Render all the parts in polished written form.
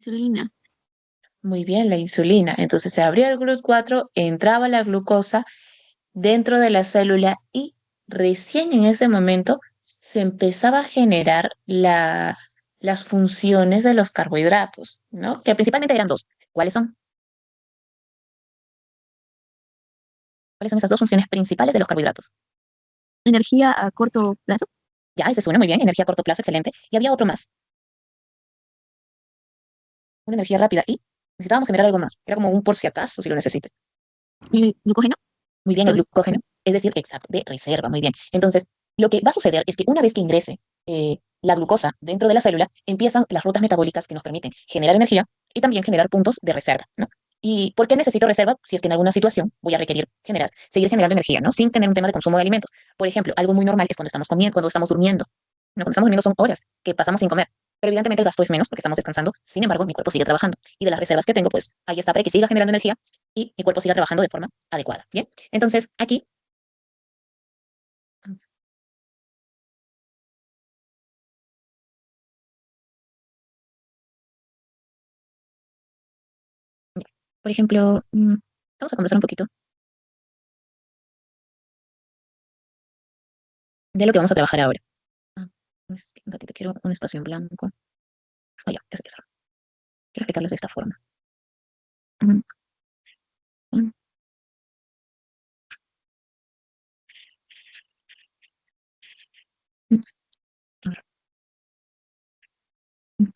Insulina. Muy bien, la insulina. Entonces se abría el GLUT4, entraba la glucosa dentro de la célula y recién en ese momento se empezaba a generar las funciones de los carbohidratos, ¿no? Que principalmente eran dos. ¿Cuáles son? ¿Cuáles son esas dos funciones principales de los carbohidratos? Energía a corto plazo. Ya, ese es uno, muy bien. Energía a corto plazo, excelente. Y había otro más, una energía rápida. Y necesitábamos generar algo más. Era como un por si acaso, si lo necesite. Y glucógeno. Muy bien, el glucógeno, es decir, exacto, de reserva, muy bien. Entonces, lo que va a suceder es que una vez que ingrese la glucosa dentro de la célula, empiezan las rutas metabólicas que nos permiten generar energía y también generar puntos de reserva, ¿no? ¿Y por qué necesito reserva? Si es que en alguna situación voy a requerir seguir generando energía, ¿no? Sin tener un tema de consumo de alimentos. Por ejemplo, algo muy normal es cuando estamos comiendo, cuando estamos durmiendo, ¿no? Cuando estamos durmiendo son horas que pasamos sin comer. Pero evidentemente el gasto es menos porque estamos descansando. Sin embargo, mi cuerpo sigue trabajando. Y de las reservas que tengo, pues ahí está para que siga generando energía y mi cuerpo siga trabajando de forma adecuada. Bien. Entonces, aquí, por ejemplo, vamos a conversar un poquito de lo que vamos a trabajar ahora. Ah, un ratito, quiero un espacio en blanco. Oh, ya, ya sé qué hacer. Quiero explicarles de esta forma. Mm, mm, mm, mm.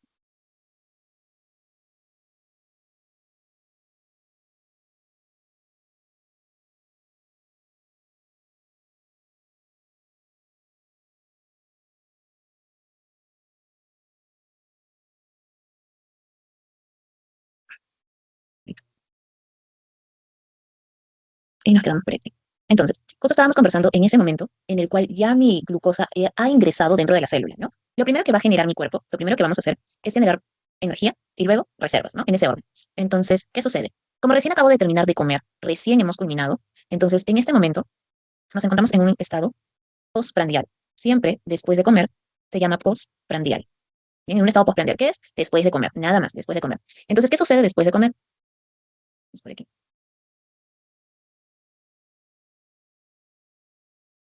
Listo. Y nos quedamos por aquí. Entonces, justo estábamos conversando en ese momento en el cual ya mi glucosa ha ingresado dentro de la célula, ¿no? Lo primero que va a generar mi cuerpo, lo primero que vamos a hacer es generar energía y luego reservas, ¿no? En ese orden. Entonces, ¿qué sucede? Como recién acabo de terminar de comer, recién hemos culminado, entonces en este momento nos encontramos en un estado postprandial. Siempre después de comer se llama postprandial. Bien, en un estado postprandial, ¿qué es? Después de comer, nada más, después de comer. Entonces, ¿qué sucede después de comer? Vamos por aquí.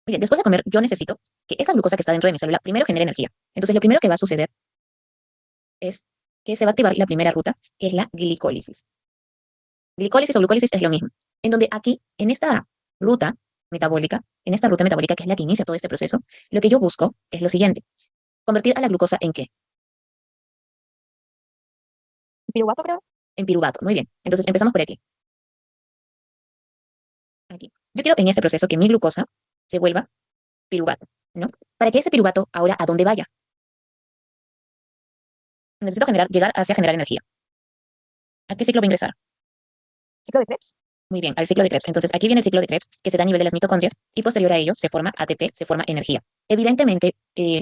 Oye, después de comer, yo necesito que esa glucosa que está dentro de mi célula primero genere energía. Entonces, lo primero que va a suceder es que se va a activar la primera ruta, que es la glicólisis. Glicólisis o glucólisis es lo mismo. En donde aquí, ruta en esta ruta metabólica que es la que inicia todo este proceso, lo que yo busco es lo siguiente. Convertir a la glucosa ¿en qué? Piruvato, creo. En piruvato. Muy bien. Entonces, empezamos por aquí. Aquí. Yo quiero en este proceso que mi glucosa se vuelva piruvato, ¿no? Para que ese piruvato ahora a dónde vaya. Necesito llegar hacia generar energía. ¿A qué ciclo va a ingresar? Ciclo de Krebs. Muy bien, al ciclo de Krebs. Entonces, aquí viene el ciclo de Krebs, que se da a nivel de las mitocondrias, y posterior a ello se forma ATP, se forma energía. Evidentemente,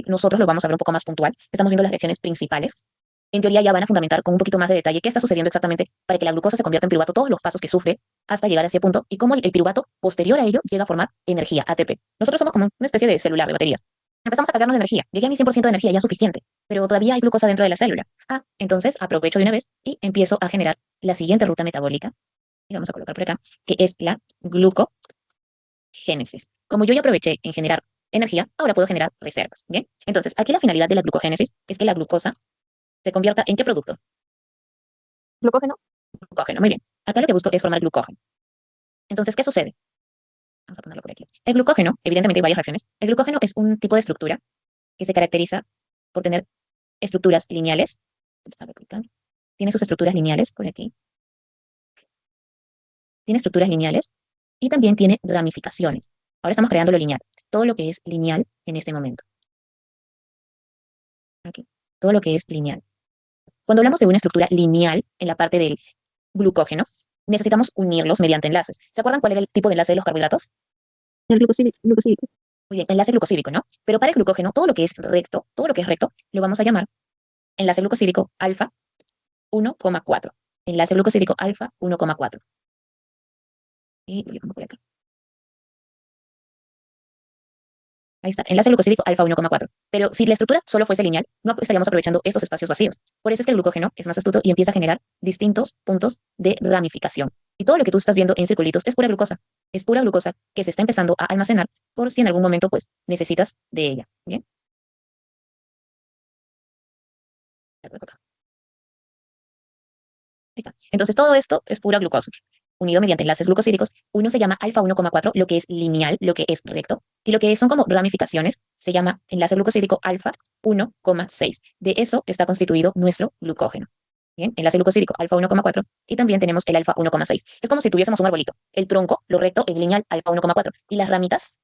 nosotros lo vamos a ver un poco más puntual. Estamos viendo las reacciones principales. En teoría ya van a fundamentar con un poquito más de detalle qué está sucediendo exactamente para que la glucosa se convierta en piruvato, todos los pasos que sufre hasta llegar a ese punto, y cómo el piruvato, posterior a ello, llega a formar energía, ATP. Nosotros somos como una especie de celular de baterías. Empezamos a cargarnos de energía. Llegué a mi 100% de energía, ya es suficiente, pero todavía hay glucosa dentro de la célula. Ah, entonces aprovecho de una vez y empiezo a generar la siguiente ruta metabólica, y vamos a colocar por acá, que es la glucogénesis. Como yo ya aproveché en generar energía, ahora puedo generar reservas. Bien, entonces aquí la finalidad de la glucogénesis es que la glucosa se convierta ¿en qué producto? Glucógeno. Glucógeno. Muy bien. Acá lo que busco es formar glucógeno. Entonces, ¿qué sucede? Vamos a ponerlo por aquí. El glucógeno, evidentemente hay varias reacciones. El glucógeno es un tipo de estructura que se caracteriza por tener estructuras lineales. A ver, por acá. Tiene sus estructuras lineales por aquí. Tiene estructuras lineales y también tiene ramificaciones. Ahora estamos creando lo lineal. Todo lo que es lineal en este momento. Aquí. Todo lo que es lineal. Cuando hablamos de una estructura lineal en la parte del glucógeno, necesitamos unirlos mediante enlaces. ¿Se acuerdan cuál era el tipo de enlace de los carbohidratos? El glucosílico. Muy bien, enlace glucosídico, ¿no? Pero para el glucógeno, todo lo que es recto, lo vamos a llamar enlace glucosídico alfa 1,4. Enlace glucosídico alfa 1,4. Y lo pongo por acá. Ahí está, enlace glucosídico alfa 1,4. Pero si la estructura solo fuese lineal, no estaríamos aprovechando estos espacios vacíos. Por eso es que el glucógeno es más astuto y empieza a generar distintos puntos de ramificación. Y todo lo que tú estás viendo en circulitos es pura glucosa. Es pura glucosa que se está empezando a almacenar por si en algún momento pues necesitas de ella. ¿Bien? Ahí está. Entonces todo esto es pura glucosa. Unido mediante enlaces glucosídicos, uno se llama alfa 1,4, lo que es lineal, lo que es recto, y lo que son como ramificaciones se llama enlace glucosídico alfa 1,6. De eso está constituido nuestro glucógeno. Bien, enlace glucosídico alfa 1,4 y también tenemos el alfa 1,6. Es como si tuviésemos un arbolito. El tronco, lo recto, es lineal, alfa 1,4 y las ramitas,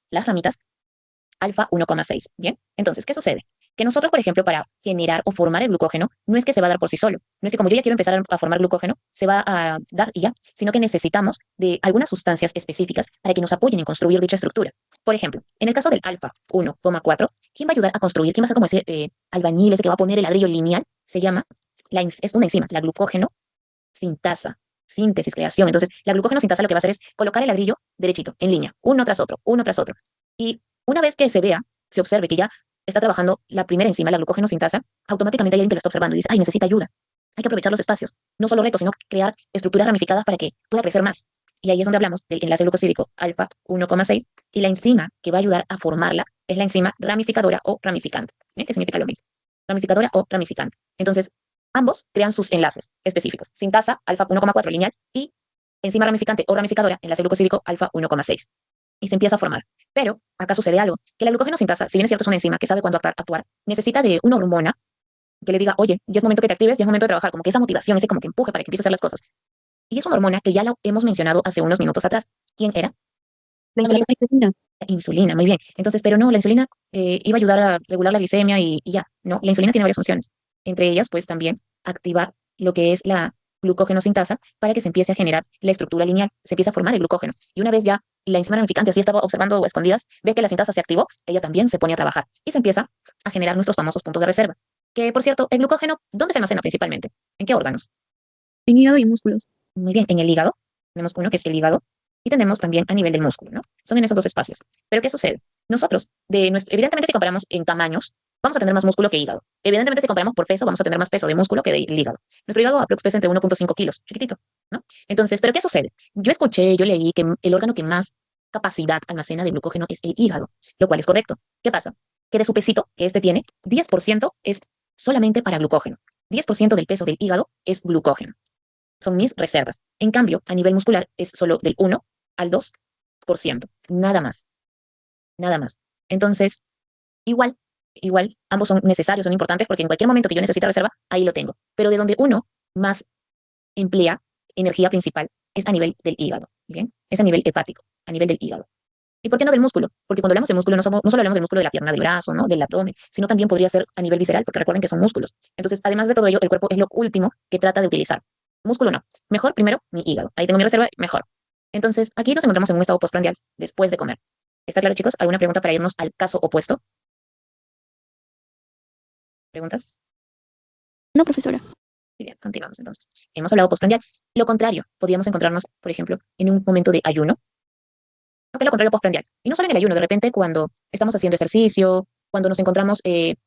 alfa 1,6. Bien, entonces, ¿qué sucede? Que nosotros, por ejemplo, para generar o formar el glucógeno, no es que se va a dar por sí solo. No es que como yo ya quiero empezar a formar glucógeno, se va a dar y ya, sino que necesitamos de algunas sustancias específicas para que nos apoyen en construir dicha estructura. Por ejemplo, en el caso del alfa 1,4, ¿quién va a ayudar a construir? ¿Quién va a ser como ese albañil, ese que va a poner el ladrillo lineal? Se llama, es una enzima, la glucógeno sintasa. Síntesis, creación. Entonces, la glucógeno sintasa lo que va a hacer es colocar el ladrillo derechito, en línea, uno tras otro, uno tras otro. Y una vez que se vea, se observe que ya está trabajando la primera enzima, la glucógeno sintasa, automáticamente hay alguien que lo está observando y dice, ay, necesita ayuda. Hay que aprovechar los espacios, no solo rectos, sino crear estructuras ramificadas para que pueda crecer más. Y ahí es donde hablamos del enlace glucosídico alfa 1,6 y la enzima que va a ayudar a formarla es la enzima ramificadora o ramificante. ¿Bien? ¿Qué significa lo mismo? Ramificadora o ramificante. Entonces, ambos crean sus enlaces específicos. Sintasa alfa 1,4 lineal y enzima ramificante o ramificadora, enlace glucosídico alfa 1,6. Y se empieza a formar. Pero acá sucede algo, que la glucógeno sintasa, si bien es cierto es una enzima que sabe cuándo actuar, necesita de una hormona que le diga, oye, ya es momento que te actives, ya es momento de trabajar, como que esa motivación, ese como que empuje para que empieces a hacer las cosas. Y es una hormona que ya la hemos mencionado hace unos minutos atrás. ¿Quién era? La insulina. La insulina, muy bien. Entonces, pero no, la insulina iba a ayudar a regular la glicemia y ya. No, la insulina tiene varias funciones. Entre ellas, pues también activar lo que es la glucógeno sintasa para que se empiece a generar la estructura lineal, se empieza a formar el glucógeno. Y una vez ya la enzima ramificante así estaba observando a escondidas, ve que la sintasa se activó, ella también se pone a trabajar y se empieza a generar nuestros famosos puntos de reserva. Que, por cierto, el glucógeno, ¿dónde se almacena principalmente? ¿En qué órganos? En hígado y músculos. Muy bien, en el hígado. Tenemos uno que es el hígado y tenemos también a nivel del músculo, ¿no? Son en esos dos espacios. Pero ¿qué sucede? Nosotros, evidentemente si comparamos en tamaños, vamos a tener más músculo que hígado. Evidentemente si comparamos por peso, vamos a tener más peso de músculo que del hígado. Nuestro hígado aproximadamente pesa entre 1,5 kilos, chiquitito, ¿no? Entonces, ¿pero qué sucede? Yo leí que el órgano que más capacidad almacena de glucógeno es el hígado, lo cual es correcto. ¿Qué pasa? Que de su pesito que este tiene, 10% es solamente para glucógeno. 10% del peso del hígado es glucógeno. Son mis reservas. En cambio, a nivel muscular es solo del 1 al 2%, nada más, nada más. Entonces, igual, ambos son necesarios, son importantes porque en cualquier momento que yo necesite reserva, ahí lo tengo. Pero de donde uno más emplea energía principal es a nivel del hígado, ¿bien? Es a nivel hepático, a nivel del hígado. ¿Y por qué no del músculo? Porque cuando hablamos de músculo, no solo hablamos del músculo de la pierna, del brazo, ¿no? Del abdomen, sino también podría ser a nivel visceral, porque recuerden que son músculos. Entonces, además de todo ello, el cuerpo es lo último que trata de utilizar. Músculo no. Mejor primero mi hígado. Ahí tengo mi reserva, mejor. Entonces, aquí nos encontramos en un estado postprandial después de comer. ¿Está claro, chicos? ¿Alguna pregunta para irnos al caso opuesto? ¿Preguntas? No, profesora. Muy bien, continuamos entonces. Hemos hablado postprandial. Lo contrario, podríamos encontrarnos, por ejemplo, en un momento de ayuno. ¿Qué es lo contrario postprandial? Y no solo en el ayuno, de repente cuando estamos haciendo ejercicio, cuando nos encontramos de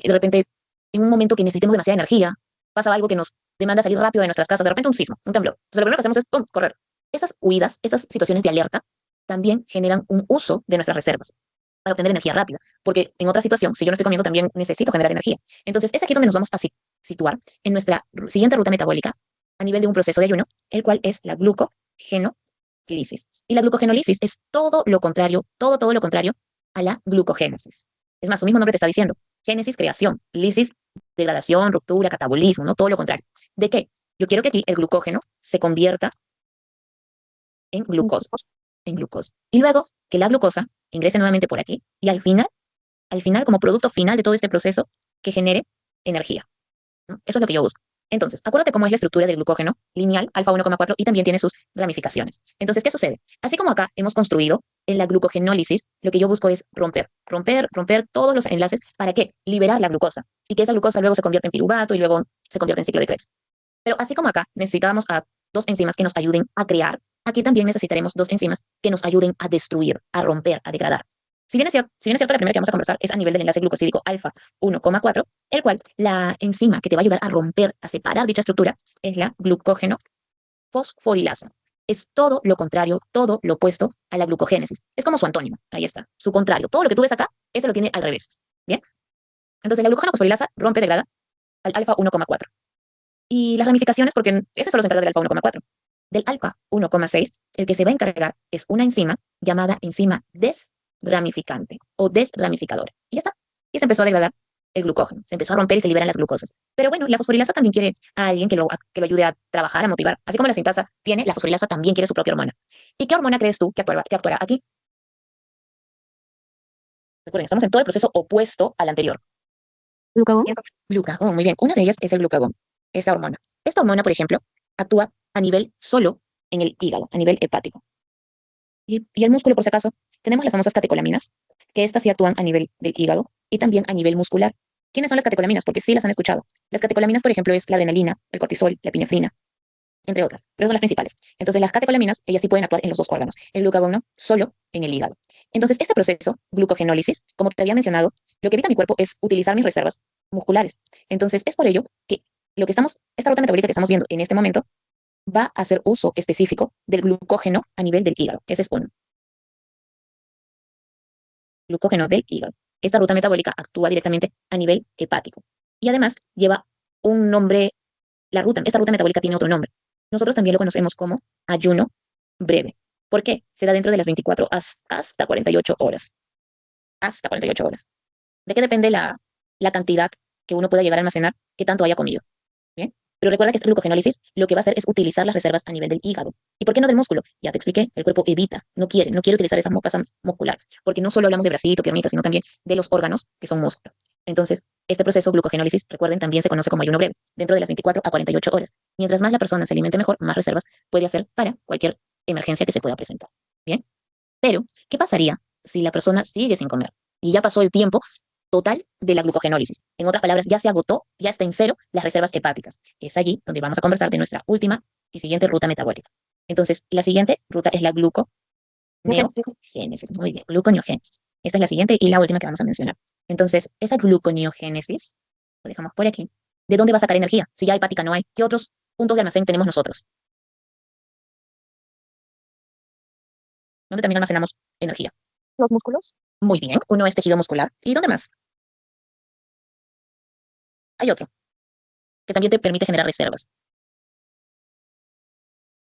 repente en un momento que necesitemos demasiada energía, pasa algo que nos demanda salir rápido de nuestras casas, de repente un sismo, un temblor. Entonces lo primero que hacemos es ¡pum! Correr. Esas huidas, esas situaciones de alerta, también generan un uso de nuestras reservas para obtener energía rápida, porque en otra situación, si yo no estoy comiendo, también necesito generar energía. Entonces es aquí donde nos vamos a situar en nuestra siguiente ruta metabólica a nivel de un proceso de ayuno, el cual es la glucogenólisis. Y la glucogenólisis es todo lo contrario, todo lo contrario a la glucogénesis. Es más, su mismo nombre te está diciendo, génesis, creación, lisis, degradación, ruptura, catabolismo, ¿no? Todo lo contrario. ¿De qué? Yo quiero que aquí el glucógeno se convierta en glucosa, Y luego que la glucosa ingrese nuevamente por aquí y al final, como producto final de todo este proceso, que genere energía, ¿no? Eso es lo que yo busco. Entonces, acuérdate cómo es la estructura del glucógeno, lineal, alfa 1,4, y también tiene sus ramificaciones. Entonces, ¿qué sucede? Así como acá hemos construido en la glucogenólisis, lo que yo busco es romper todos los enlaces. ¿Para qué? Liberar la glucosa. Y que esa glucosa luego se convierta en piruvato y luego se convierte en ciclo de Krebs. Pero así como acá necesitábamos a dos enzimas que nos ayuden a crear, aquí también necesitaremos dos enzimas que nos ayuden a destruir, a romper, a degradar. Si bien es cierto, la primera que vamos a conversar es a nivel del enlace glucosídico alfa 1,4, el cual la enzima que te va a ayudar a romper, a separar dicha estructura, es la glucógeno fosforilasa. Es todo lo contrario, todo lo opuesto a la glucogénesis. Es como su antónimo, ahí está, su contrario. Todo lo que tú ves acá, este lo tiene al revés. Bien, entonces la glucógeno fosforilasa rompe, degrada al alfa 1,4. Y las ramificaciones, porque ese solo se encarga del alfa 1,4. Del alfa 1,6, el que se va a encargar es una enzima llamada enzima desramificante o desramificadora. Y ya está. Y se empezó a degradar el glucógeno. Se empezó a romper y se liberan las glucosas. Pero bueno, la fosforilasa también quiere a alguien que lo ayude a trabajar, a motivar. Así como la sintasa tiene, la fosforilasa también quiere su propia hormona. ¿Y qué hormona crees tú que actuará aquí? Recuerden, estamos en todo el proceso opuesto al anterior. Glucagón. Glucagón, muy bien. Una de ellas es el glucagón, esa hormona. Esta hormona, por ejemplo, actúa a nivel solo en el hígado, a nivel hepático. Y el músculo, por si acaso, tenemos las famosas catecolaminas, que estas sí actúan a nivel del hígado y también a nivel muscular. ¿Quiénes son las catecolaminas? Porque sí las han escuchado. Las catecolaminas, por ejemplo, es la adrenalina, el cortisol, la epinefrina, entre otras, pero son las principales. Entonces, las catecolaminas, ellas sí pueden actuar en los dos órganos. El glucagón no, solo en el hígado. Entonces, este proceso, glucogenólisis, como te había mencionado, lo que evita mi cuerpo es utilizar mis reservas musculares. Entonces, es por ello que esta ruta metabólica que estamos viendo en este momento, va a hacer uso específico del glucógeno a nivel del hígado. Ese es uno. Glucógeno del hígado. Esta ruta metabólica actúa directamente a nivel hepático. Y además lleva un nombre, esta ruta metabólica tiene otro nombre. Nosotros también lo conocemos como ayuno breve. ¿Por qué? Se da dentro de las 24 hasta 48 horas. Hasta 48 horas. ¿De qué depende la cantidad que uno pueda llegar a almacenar, qué tanto haya comido? ¿Bien? Pero recuerda que esta glucogenólisis lo que va a hacer es utilizar las reservas a nivel del hígado. ¿Y por qué no del músculo? Ya te expliqué, el cuerpo evita, no quiere utilizar esa masa muscular, porque no solo hablamos de bracito, piernita, sino también de los órganos que son músculo. Entonces, este proceso glucogenólisis, recuerden, también se conoce como ayuno breve, dentro de las 24 a 48 horas. Mientras más la persona se alimente mejor, más reservas puede hacer para cualquier emergencia que se pueda presentar. ¿Bien? Pero, ¿qué pasaría si la persona sigue sin comer? Y ya pasó el tiempo total de la glucogenólisis. En otras palabras, ya se agotó, ya está en cero las reservas hepáticas. Es allí donde vamos a conversar de nuestra última y siguiente ruta metabólica. Entonces, la siguiente ruta es la gluconeogénesis. Muy bien, gluconeogénesis. Esta es la siguiente y la última que vamos a mencionar. Entonces, esa gluconeogénesis, lo dejamos por aquí. ¿De dónde va a sacar energía? Si ya hepática no hay, ¿qué otros puntos de almacén tenemos nosotros? ¿Dónde también almacenamos energía? Los músculos. Muy bien, uno es tejido muscular. ¿Y dónde más? Hay otro, que también te permite generar reservas.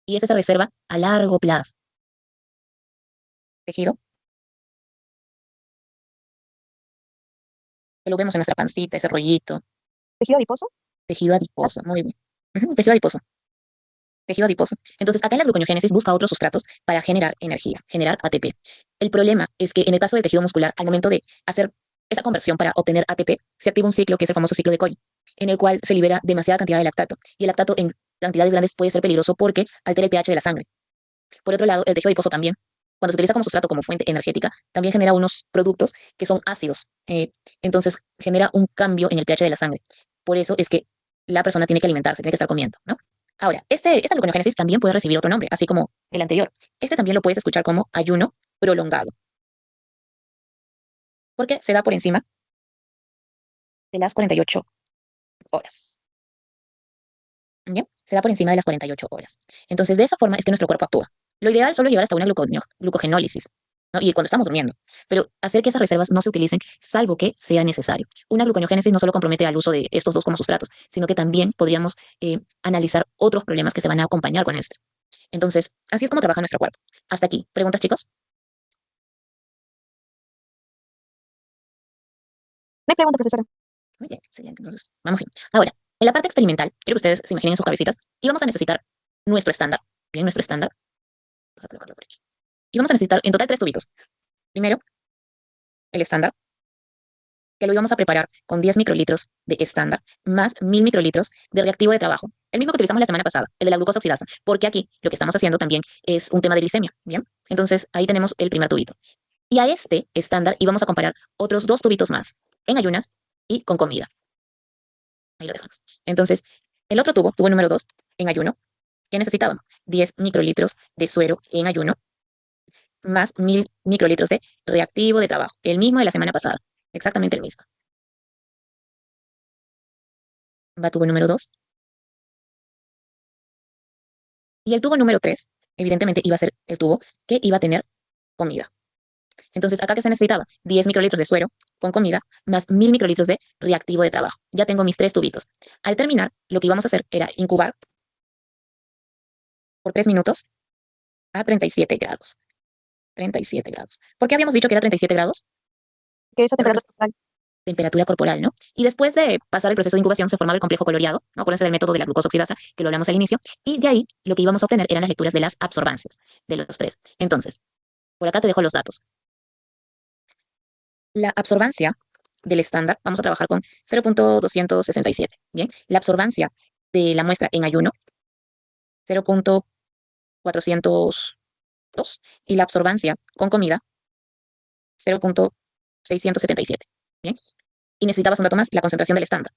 Y es esa reserva a largo plazo. Tejido, que lo vemos en nuestra pancita, ese rollito. Tejido adiposo. Tejido adiposo, muy bien. Tejido adiposo, tejido adiposo. Entonces, acá en la gluconeogénesis busca otros sustratos para generar energía, generar ATP. El problema es que en el caso del tejido muscular, al momento de hacer esa conversión para obtener ATP, se activa un ciclo que es el famoso ciclo de Cori, en el cual se libera demasiada cantidad de lactato. Y el lactato en cantidades grandes puede ser peligroso porque altera el pH de la sangre. Por otro lado, el tejido adiposo también, cuando se utiliza como sustrato, como fuente energética, también genera unos productos que son ácidos. Entonces, genera un cambio en el pH de la sangre. Por eso es que la persona tiene que alimentarse, tiene que estar comiendo, ¿no? Ahora, esta gluconeogénesis también puede recibir otro nombre, así como el anterior. Este también lo puedes escuchar como ayuno prolongado, porque se da por encima de las 48 horas. ¿Bien? Se da por encima de las 48 horas. Entonces, de esa forma es que nuestro cuerpo actúa. Lo ideal es solo llegar hasta una glucogenólisis, ¿no? Y cuando estamos durmiendo. Pero hacer que esas reservas no se utilicen, salvo que sea necesario. Una gluconeogénesis no solo compromete al uso de estos dos como sustratos, sino que también podríamos analizar otros problemas que se van a acompañar con este. Entonces, así es como trabaja nuestro cuerpo. Hasta aquí. ¿Preguntas, chicos? No hay pregunta, profesora. Muy bien, excelente. Entonces, vamos bien. Ahora, en la parte experimental, quiero que ustedes se imaginen en sus cabecitas y vamos a necesitar nuestro estándar. Bien, nuestro estándar. Vamos a colocarlo por aquí. Y vamos a necesitar en total 3 tubitos. Primero, el estándar, que lo íbamos a preparar con 10 microlitros de estándar más 1000 microlitros de reactivo de trabajo. El mismo que utilizamos la semana pasada, el de la glucosa oxidasa, porque aquí lo que estamos haciendo también es un tema de glicemia. Bien, entonces ahí tenemos el primer tubito. Y a este estándar íbamos a comparar otros 2 tubitos más en ayunas y con comida. Ahí lo dejamos. Entonces, el otro tubo número 2, en ayuno, ¿qué necesitábamos? 10 microlitros de suero en ayuno, más 1000 microlitros de reactivo de trabajo. El mismo de la semana pasada. Exactamente el mismo. Va tubo número 2. Y el tubo número 3, evidentemente, iba a ser el tubo que iba a tener comida. Entonces, acá que se necesitaba 10 microlitros de suero con comida más 1000 microlitros de reactivo de trabajo. Ya tengo mis 3 tubitos. Al terminar, lo que íbamos a hacer era incubar por 3 minutos a 37 grados. 37 grados. ¿Por qué habíamos dicho que era 37 grados? Que esa temperatura total. Temperatura corporal, ¿no? Y después de pasar el proceso de incubación se formaba el complejo coloreado, ¿no? Acuérdense del método de la glucosa oxidasa, que lo hablamos al inicio, y de ahí lo que íbamos a obtener eran las lecturas de las absorbancias de los 3. Entonces, por acá te dejo los datos. La absorbancia del estándar, vamos a trabajar con 0.267, ¿bien? La absorbancia de la muestra en ayuno, 0.402, y la absorbancia con comida, 0.677, ¿bien? Y necesitabas un dato más, la concentración del estándar.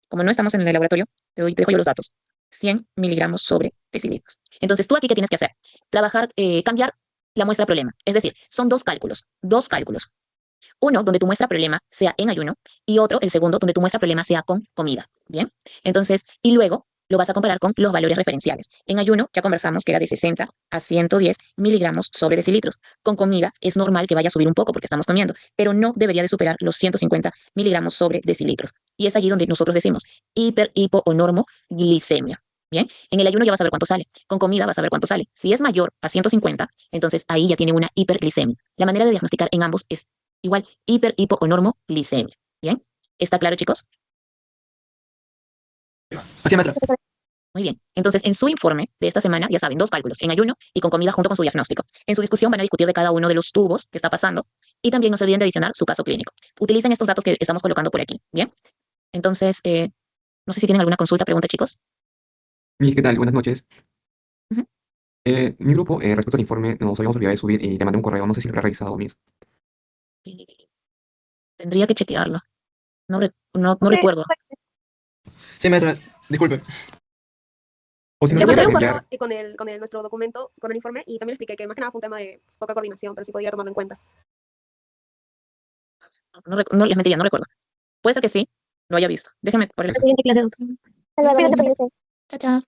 Como no estamos en el laboratorio, te dejo yo los datos. 100 miligramos sobre decilitros. Entonces, ¿tú aquí qué tienes que hacer? Trabajar, cambiar la muestra problema. Es decir, son dos cálculos. Uno, donde tu muestra problema sea en ayuno, y otro, el segundo, donde tu muestra problema sea con comida. ¿Bien? Entonces, y luego lo vas a comparar con los valores referenciales. En ayuno, ya conversamos que era de 60 a 110 miligramos sobre decilitros. Con comida es normal que vaya a subir un poco porque estamos comiendo, pero no debería de superar los 150 miligramos sobre decilitros. Y es allí donde nosotros decimos hiper, hipo o normoglicemia. Bien, en el ayuno ya vas a ver cuánto sale. Con comida vas a ver cuánto sale. Si es mayor a 150, entonces ahí ya tiene una hiperglicemia. La manera de diagnosticar en ambos es igual hiper, hipo o normoglicemia. ¿Bien? ¿Está claro, chicos? Así, maestra. Muy bien. Entonces, en su informe de esta semana, ya saben, dos cálculos, en ayuno y con comida junto con su diagnóstico. En su discusión van a discutir de cada uno de los tubos que está pasando y también no se olviden de adicionar su caso clínico. Utilicen estos datos que estamos colocando por aquí. Bien. Entonces, no sé si tienen alguna consulta, pregunta, chicos. Miss, ¿qué tal? Buenas noches. Ujú. Mi grupo, respecto al informe, nos habíamos olvidado de subir y le mandé un correo. No sé si lo habrá revisado, Miss. Tendría que chequearlo. No Sí, recuerdo. Sí, maestra, disculpe. O si no, Le le voy a puedes preguntar. reenviar. Y con nuestro documento, con el informe, y también le expliqué que más que nada fue un tema de poca coordinación, pero sí podía tomarlo en cuenta. No les mentiría, no recuerdo. Puede ser que sí, lo haya visto. Déjenme por el. Siguiente clase. Chao, chao.